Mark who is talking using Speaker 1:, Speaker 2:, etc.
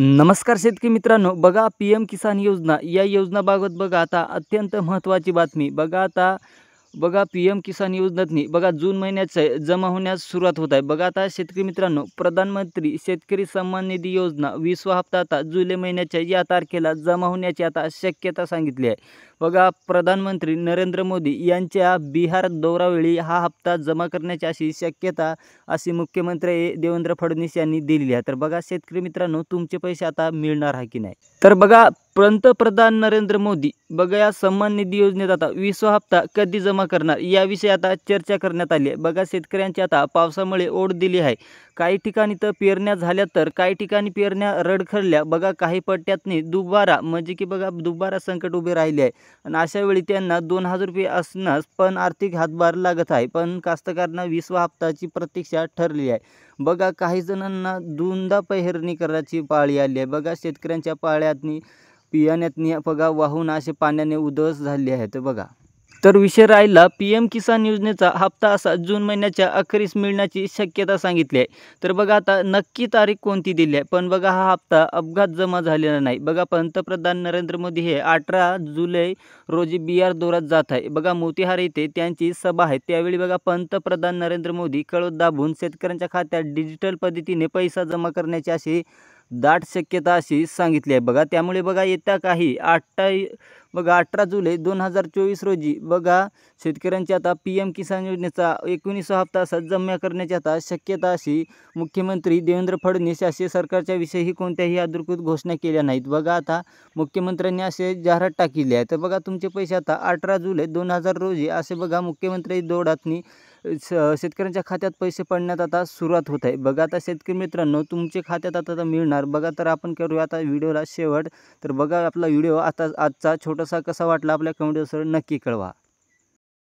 Speaker 1: नमस्कार शेतकरी मित्रांनो, बघा पी-एम किसान योजना या योजनाबाबत बघा आता अत्यंत महत्त्वाची बातमी. बघा पी-एम किसान योजनेतनी बघा जून महिन्याचं जमा होण्यास सुरुवात होत आहे. बघा आता शेतकरी मित्रांनो, प्रधानमंत्री शेतकरी सन्मान निधी योजना 20वा हप्ता आता जुलै महिन्याच्या या तारखेला जमा होण्याची आता शक्यता सांगितली आहे. बघा प्रधानमंत्री नरेंद्र मोदी यांच्या बिहार दौऱ्यावेळी हा हप्ता जमा करण्याची अशी शक्यता मुख्यमंत्री देवेंद्र फडणवीस यांनी दिलेली आहे. तर बघा शेतकरी मित्रांनो, तुमचे पैसे आता मिळणार आहे की नाही? तर बघा पंतप्रधान नरेंद्र मोदी बघा या सन्मान निधी योजनेत आता 20वा हप्ता कधी जमा करणार याविषयी आता चर्चा करण्यात आली आहे. बघा शेतकऱ्यांची आता पावसामुळे ओढ दिली आहे. काही ठिकाणी तर पेरण्या झाल्या, तर काही ठिकाणी पेरण्या रडखडल्या. बघा काही पट्ट्यातनी दुबारा म्हणजे की बघा दुबारा संकट उभे राहिले आहे आणि अशा वेळी त्यांना 2,000 रुपये असण्यास पण आर्थिक हातभार लागत आहे. पण कास्तकारांना 20वा हप्ताची प्रतीक्षा ठरली आहे. बघा काही जणांना दोनदा पेरणी करायची पाळी आली आहे. बघा शेतकऱ्यांच्या पाळ्यातनी बियाण्यातनी बघा वाहून असे पाण्याने उधळस झाले आहेत बघा. तर विषय राहिला पी-एम किसान योजनेचा हप्ता असा जून महिन्याच्या अखेरीस मिळण्याची शक्यता सांगितली आहे. तर बघा आता नक्की तारीख कोणती दिली आहे, पण बघा हा हप्ता अपघात जमा झालेला नाही. बघा पंतप्रधान नरेंद्र मोदी हे 18 जुलै रोजी बिहार दौऱ्यात जात आहे. बघा मोतीहार येथे त्यांची सभा आहे. त्यावेळी बघा पंतप्रधान नरेंद्र मोदी कळस दाबून शेतकऱ्यांच्या खात्यात डिजिटल पद्धतीने पैसा जमा करण्याची अशी दाट शक्यता अशी सांगितली आहे बघा. त्यामुळे बघा येत्या काही 18 जुलै 2024 रोजी बघा शेतकऱ्यांची आता पी-एम किसान योजनेचा 19वा हप्ता असा जमा करण्याची आता शक्यता अशी मुख्यमंत्री देवेंद्र फडणवीस असे सरकारच्या विषयी कोणत्याही अधिकृत घोषणा केल्या नाहीत. बघा आता मुख्यमंत्र्यांनी असे जाहिरात टाकली आहे. तर बघा तुमचे पैसे आता 18 जुलै 2000 रोजी असे बघा मुख्यमंत्री दौऱ्यातनी शेतकऱ्यांच्या खात्यात पैसे पडण्यात आता सुरुवात होत आहे. बघा आता शेतकरी मित्रांनो, तुमच्या खात्यात आता मिळणार बघा. तर आपण करूया आता व्हिडिओला शेवट. तर बघा आपला व्हिडिओ आता आजचा छोटासा कसा वाटला आपल्या कमेंट बॉक्सवर नक्की कळवा.